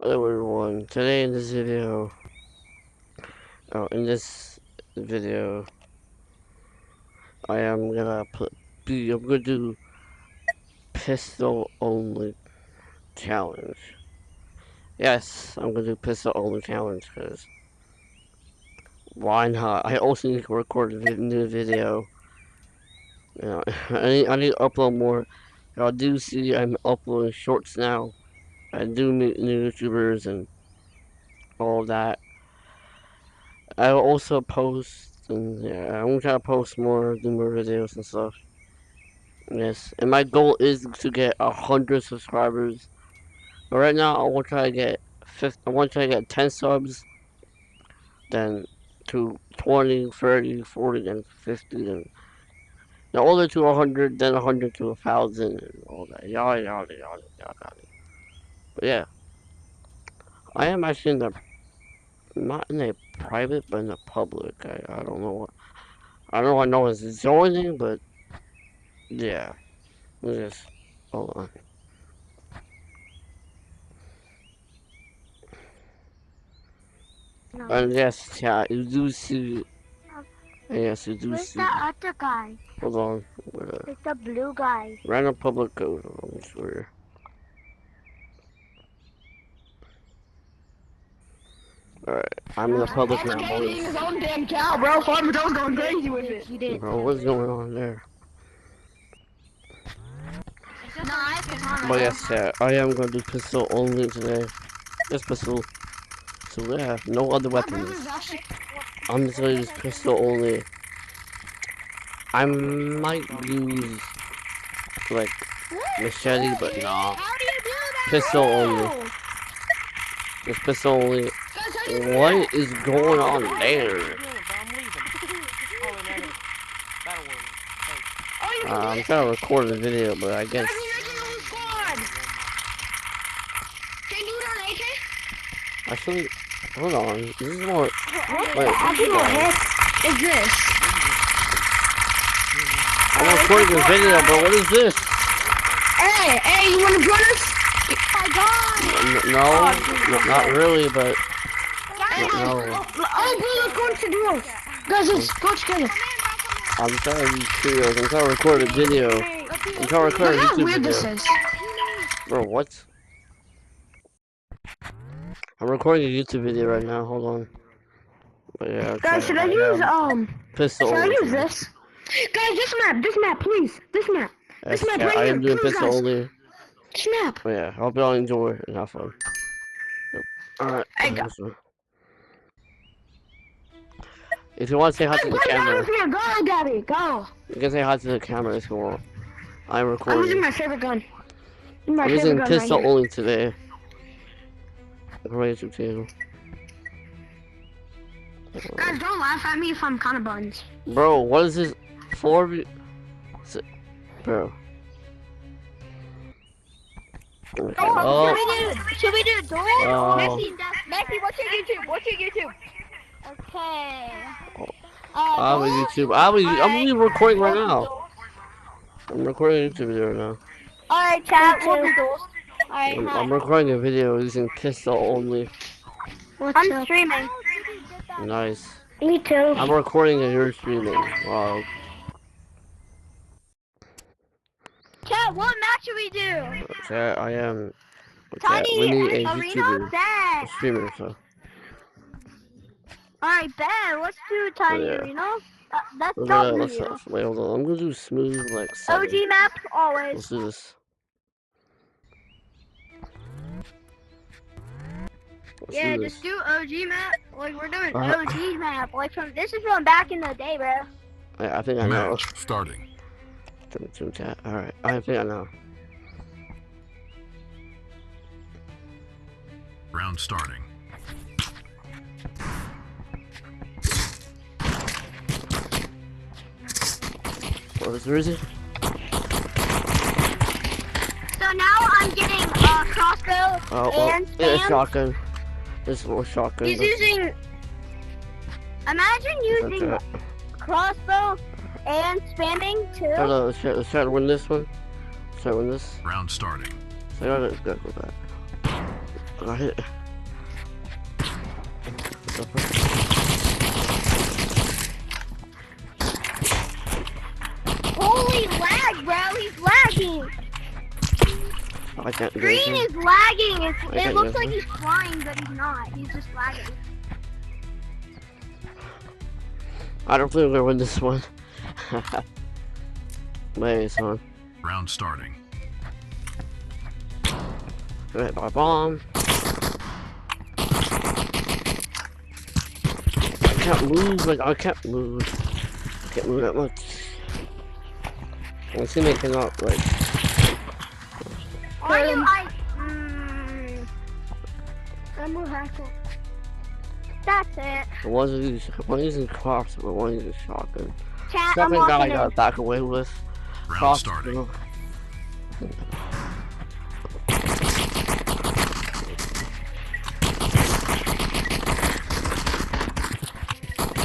Hello everyone. Today in this video, I am gonna I'm gonna do pistol only challenge. Yes, I'm gonna do pistol only challenge because why not? I also need to record a new video. You know, I need to upload more. Y'all do see I'm uploading shorts now. I do meet new YouTubers and all that. I will also post and yeah, I'm gonna try to post more, do more videos and stuff. Yes, and my goal is to get 100 subscribers. But right now, I want to try to get 50, I want to try to get 10 subs, then to 20, 30, 40, and 50, and now all the way to 100, then 100 to 1,000, and all that. Yada yada yada yada. But yeah, I am actually in the not in a private, but in the public. I don't know what I know it's joining, but yeah, just hold on. No. And yes, yeah, you do see. Yes, you do Where's see. that other guy? Hold on. It's the blue guy. Random public code. I'm sure. Alright, I'm in the public now, Farmer eating his boys. own damn cow, bro. Farmer Joe's going crazy with it. You didn't. Bro, what's going on there? No, I can But yes, yeah, I am gonna do pistol only today. Just pistol. So yeah, no other weapons. I'm just gonna use pistol only. I might use like machete, but nah. How do you do that? Pistol only. Just pistol only. What is going on there? I'm trying to record the video, but I guess. Actually, hold on. This is more. Wait. Is this? I'm recording a video, but what is this? Hey, you wanna join us? No, not really, but no. Oh, bro, let's go into duels. Guys, let's go together. I'm trying to use videos. I'm trying to record a video. I'm trying to record a Look how YouTube weird this video. is. Bro, what? I'm recording a YouTube video right now. Hold on. But yeah, Guys, should I use pistol? Should I only. use this? Guys, this map, please. This map. Yes, This map yeah, right I here. am doing Come on, pistol guys. only. This map. But yeah, hope y'all enjoy and have fun. Yep. Alright. Hey, go. If you want to say hi to the camera, Go, Gabby, go. you can say hi to the camera if you want. I'm I'm recording. using my favorite gun. I'm using pistol only today. For my YouTube channel. Guys, don't laugh at me if I'm kind of buns. Bro, what is this? 4v? Bro. Okay, oh. Should we do duel? Oh. Messi, what's your YouTube? Okay. I'm on YouTube. I'm recording right now. I'm recording a YouTube video right now. Alright, chat, we'll do duels. Alright, I'm recording a video using pistol only. I'm streaming. Nice. Me too. I'm recording and you're streaming. Wow. Chat, what match should we do? Chat, I am. Tiny We need a Arena? YouTuber, Bet. a streamer, so. Alright, bet. Let's do Tiny yeah. Arena. That's Wait, W. wait, hold on. I'm gonna do smooth like 7. OG map, Let's always. do this. Yeah, just do OG map. Like, we're doing OG map. Like, this is from back in the day, bro. I think I know. Match starting. Alright, I think I know. Round starting. Where is it? So now I'm getting crossbow and yeah, spam. shotgun. This is shotgun. He's using. Imagine using crossbow and spamming too. Hello, let's try to win this one. Let's try to win this. Round starting. So I gotta go back. I hit. Holy lag, bro! He's lagging. I can't do Green anything. is lagging. It can't looks do like anything. he's flying, but he's not. He's just lagging. I don't think we're gonna win this one. Wait, son. Round starting. Hit by bomb. I can't move. Like I can't move. I can't move that much. My teammate cannot like. Are you? I'm a hacker. That's it. One using crops, but one using shotgun. Chat, I'm Second guy I walking got in. back away with. Round Crops, starting. you know.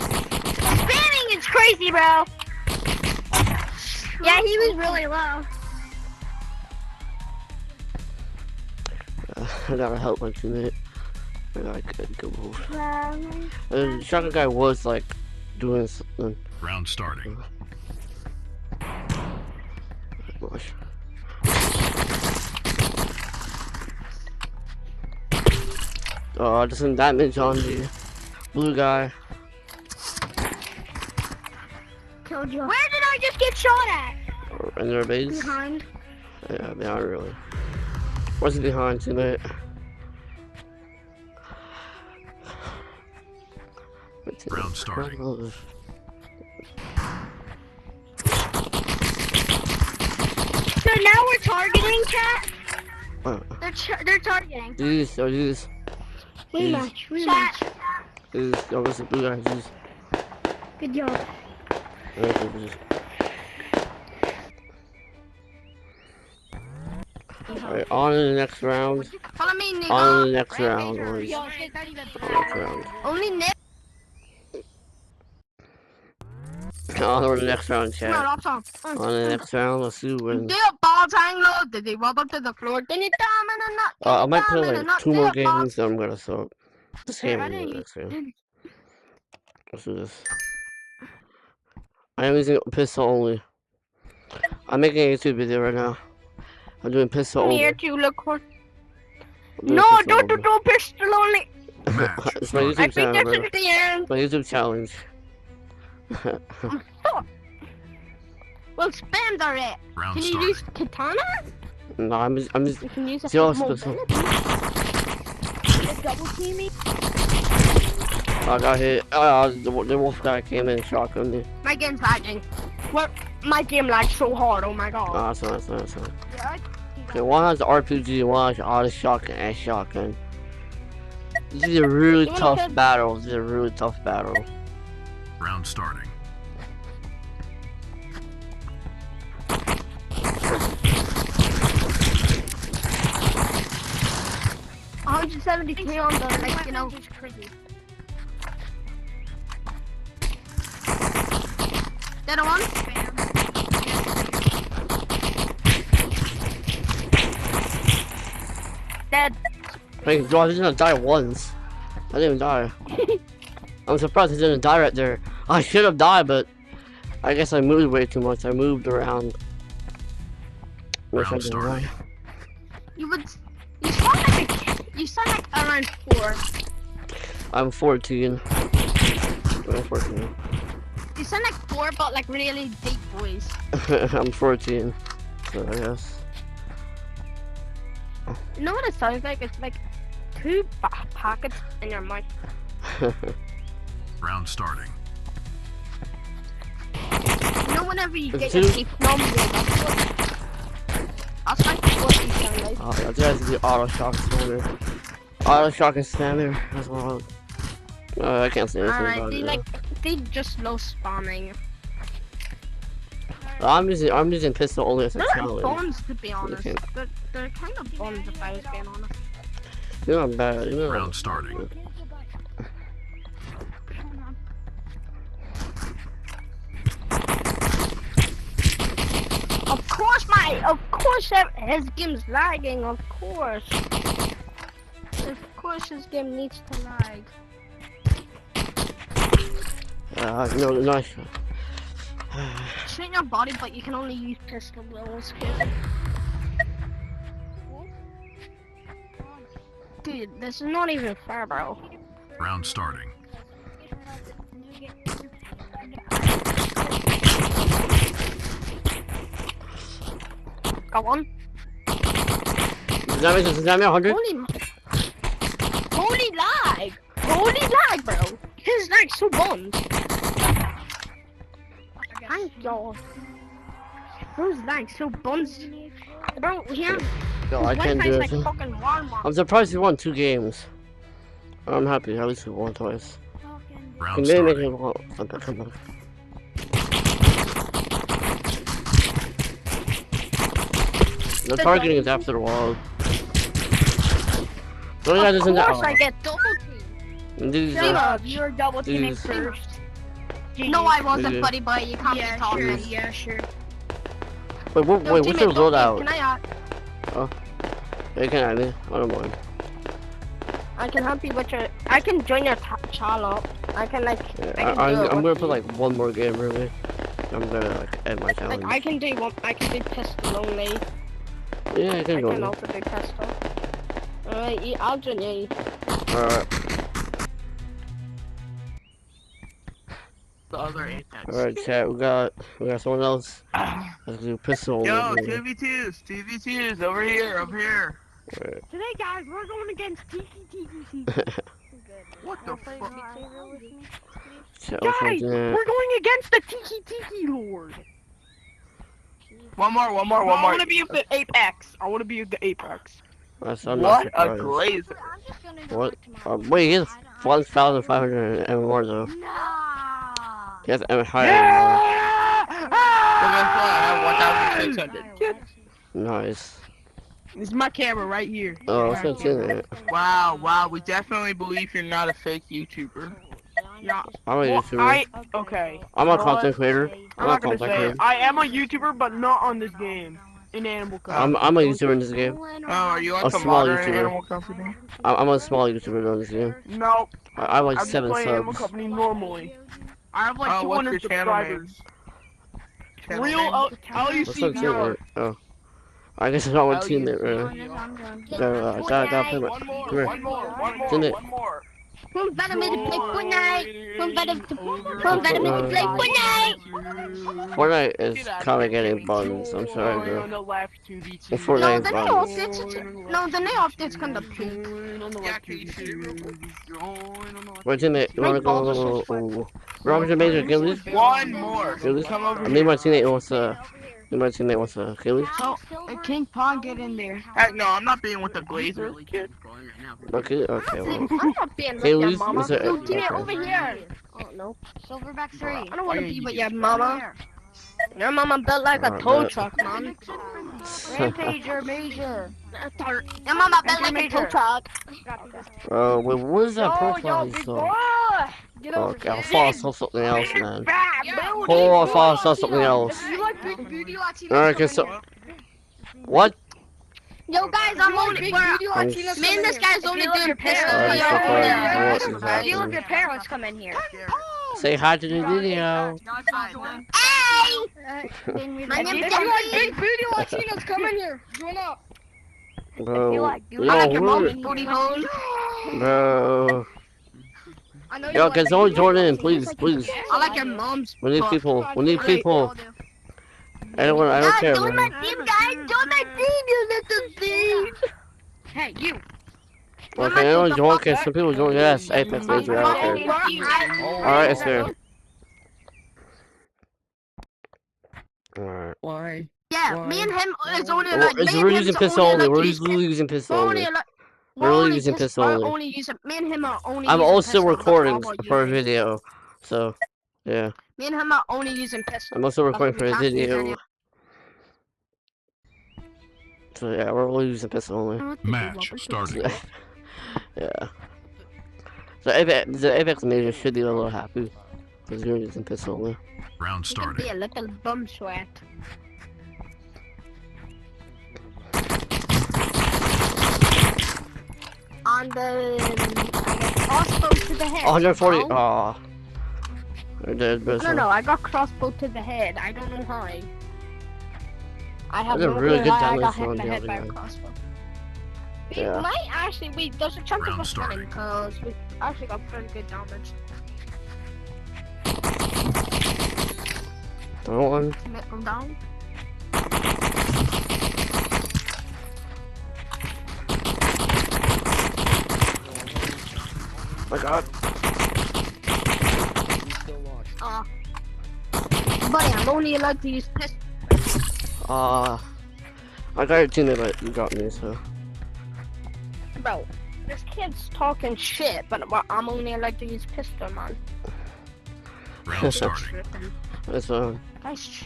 Spamming is crazy, bro. Yeah, he was really low. I gotta help my teammate. I gotta go move. The shotgun guy was like doing something. Round starting. Gosh. Oh, just some damage on the blue guy. Killed you. Where did I just get shot at? In their base. Behind. Yeah, they are really. What's behind teammate? Round starting. So now we're targeting, chat. Oh, They're targeting. these, oh, these, Rematch. Rematch. Chat. these, oh, what's the blue guy? These. Good job. Alright, on to the next round. Follow me, nigga. On to the next round, boys. Yo, On to the next round. only Nick. On to the next round, chat. Awesome. On to the next round, let's see who wins. Did balls hang low? Did they rub up to the floor? Did it down and not? I might play like 2 more games, then I'm gonna stop. This game in the next round. Let's do this. I am using pistol only. I'm making a YouTube video right now. I'm doing pistol I'm only. here to look for. I'm doing No, pistol don't only. do pistol only. Match It's my started. YouTube I think channel, that's bro. at the end. My YouTube challenge. Well, spams are it. Round Can you starting. use katana? No, I'm just You can use a just mobility. pistol. Double teaming. I got hit. The wolf guy came in and shotgunned me. My game's lagging. What? My game lags so hard. Oh my god. That's not, that's not. Yeah, Okay, one has the RPG, one has auto shotgun and shotgun. This is a really You wanna tough kill- battle. This is a really tough battle. Round starting. $173 on the, like, you know. Dead one? Dead. Wait, bro, I didn't die once. I didn't even die. I'm surprised I didn't die right there. I should have died, but I guess I moved way too much. I moved around. Wish I Round didn't starting. die. You sound like around 4. I'm 14. I'm 14. You sound like 4, but like really deep voice. I'm 14. So I guess. You know what it sounds like? It's like 2 pockets in your mouth. Round starting. You know whenever you It's get your 2? teeth numb, that's like what you sound like. Oh, I tried to do auto shock spammer. Auto shock and spammer. That's what I can't say anything Alright, about it. they just love spamming. I'm using pistol only as a They're like challenge. bombs, to be honest. can't- They're kind of bombs, if I was being honest. You know I'm bad. You know Round starting. Of course his game's lagging, of course. course this game needs to lag. No, nice. Shoot your body, but you can only use pistol bullets. Dude, this is not even fair, bro. Round starting. Go on. Does that mean 100? Holy lag! Holy lag, bro! His lag so buns. Thank God. His lag so buns. Bro, yeah. No, I can't do like it. fucking Walmart. I'm surprised he won 2 games. I'm happy. At least he won twice. Round Can maybe make starting. him won. Okay, come on. The targeting is after the wall. Don't you guys listen to? Of course I get double team. These You're double teaming These- first. No, I wasn't, Yeah. buddy boy. You can't be talking. Yeah, sure. Wait, what's your loadout? Can I You can add me. I don't mind. I can help you with your. I can join your channel. I can like. Yeah, I can I'm do it gonna with put you. like one more game really. I'm gonna like end my challenge. Like I can do one. I can do pistol only. Yeah, I I can go. can also do pistol. Alright, I'll join you. Alright, The other Apex. alright, chat. We got someone else. Let's do pistol. Yo, only. 2v2s over here, over here. Alright. Today, guys, we're going against Tiki. What the fuck? Chat, Guys, what's up, we're going against the Tiki Lord. One more. I want to be the Apex. I want to be the Apex. I'm not What a surprised. glazer. What? Wait, he has 1,500 MMR though. No. He has higher Well, guess what? I have 1,600. Nice. This is my camera right here. Oh, that's what's in it. Wow, we definitely believe you're not a fake YouTuber. Yeah. I'm a Well, YouTuber. okay. I'm a You know what? content creator. I'm I'm a not gonna content say creator. it. I am a YouTuber, but not on this game. In Animal Crossing. I'm a YouTuber in this game. Oh, are you A like a small modern YouTuber. Animal Company? I'm a small YouTuber in this game. No, I have like I'm just 7 playing Animal subs. Company normally. I have like Oh, what's 200 your channel name? subscribers. Channel Real name? What's up, LUCVR. teammate? Oh. I guess it's not my teammate, right? Gotta play my... One more, Come here. one more. Teammate. Who's better me to play Fortnite? Who's better me to play Fortnite? Fortnite is kinda getting buns, I'm sorry, bro. On the left, 2v2. Fortnite No, is the new buns. updates. No, the new update's kinda peak. On the Yeah, left, can you shoot it real quick? Wait, teammate, you wanna go... Robert Major Gillies? One more. Gillies? Come over I here. need my teammate wants to... Gillies? King Pong, get in there. Heck no, I'm not being with the glazer, kid. Okay, well... I'm not being with Hey, your Luis, mama. is it- Yo, give it okay. over here. Oh no. Silverback 3. I don't wanna be with your mama. Your mama built like a Alright, tow bet. truck, man. Rampager Major. Your mama built like a tow truck. Wait, what is that Yo, profile big so? boy! Get over Okay, I'll here. follow something else, man. Hold Hold on, follow something else. You like big booty Latinos? Alright, okay, so... What? Yo guys, I'm only big we're- booty Latinos. me and this guy's only doing pistol. Alright, We so are far, only- what is I feel if your happening? parents come in here. Say hi to the video. Hey! My name's If you like Jeffrey. big booty Latinos, come in here. Join up. Bro, I like your mom's yo, booty hole. bro. I know you Yo, like can big someone booty join in, Latinos. please, please. I like your mom's. We need butt. people, we need people. Anyone, I don't care, Join my man. team, guys. Join my team, you little thief. Hey, you. Okay, anyone join, can some people join? Yes, Apex Major, I don't care. Alright, it's fair. Alright. Why? Yeah, me and him is only like. me and We're him's using pistol only only, like we're these- using pistol We're only. only like. We're only using pistol we're only. only using. Me and him are only. I'm using also pistol, but recording how about for a you? video, so, yeah. Me and him are only using pistol. I'm also recording for a That's what we can't video. use So yeah, we're only using pistol only. Match starting. Yeah. So the Apex Major should be a little happy. Because you're using pistol only. Round You can be starting. a little bum sweat. on the crossbow to the head. 140. you know? Aw. I did, but No, I got crossbow to the head. I don't know why. I have That's a no really clue good why I got damage hit in on the the head other by a guy. crossbow. We Yeah. might actually, there's a chance of Round us winning starting. because we actually got pretty good damage. Don't one. Teammate go down. My God. Buddy, I'm only allowed to use pistol. I got your teammate, but you got me, so. Bro, this kid's talking shit, but I'm only allowed to use pistol, man. Round starting. That's Nice.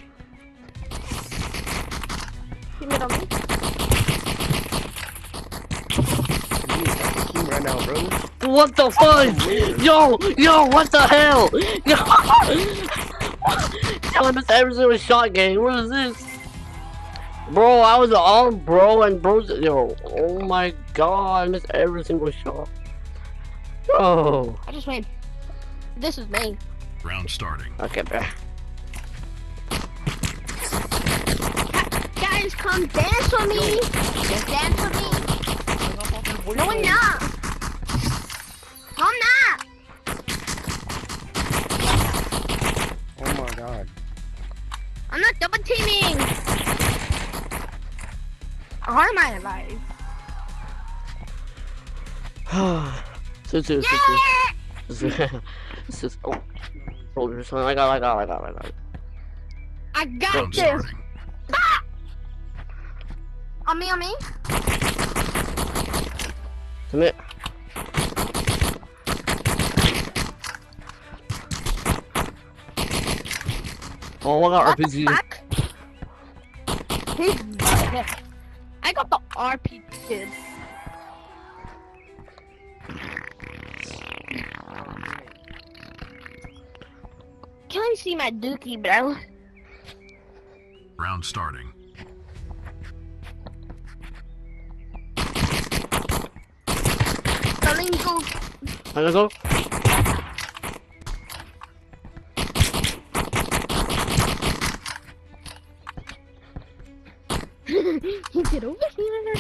Teammate on me. Team right now, bro. What the fuck? Yo, what the hell? Yo, telling us every single shot game. What is this? Bro, I was on bro and bro's. Yo, oh my God, I missed every single shot. Bro. I just win. This is me. Round starting. Okay, back. Guys, come dance with me. Just dance with me. No, I'm not. No, I'm not. Oh my God. I'm not double teaming. How am I alive? This is. Oh, soldiers. I got. I got Round this. starting. On me, on me. Commit. Oh, I got What the RPG. fuck? I got the RPG, kid. Can I see my dookie, bro? Round starting. Flamingo. I gotta go. Get over here.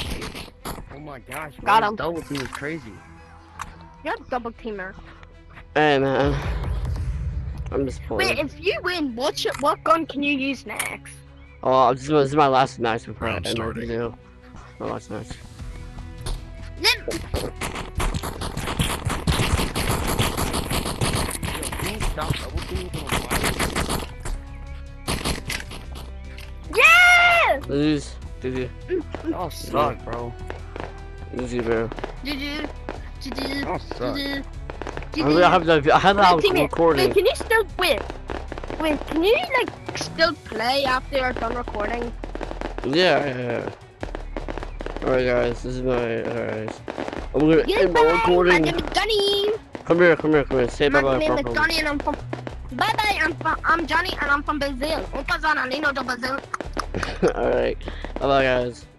Oh my gosh. Got bro, him. Double team is crazy. You're a double teamer. Hey man, I'm just playing. Wait, if you win, what gun can you use next? Oh, this is my last match before I Round end my starting. video. My last match. Please stop double teaming from a fire. Yeah! Lose. GG. Y'all suck, bro. GG, bro. GG. GG. Y'all suck. GG. I have that Wait, recording. can you still wait? Wait, can you like still play after you're done recording? Yeah. Alright guys, this is my alright. I'm gonna Yeah, end my bye. My recording. name is Johnny. Come here. Say bye My bye. name is Johnny and I'm from. Bye bye. I'm Johnny and I'm from Brazil. Brazil. Alright. Bye bye guys.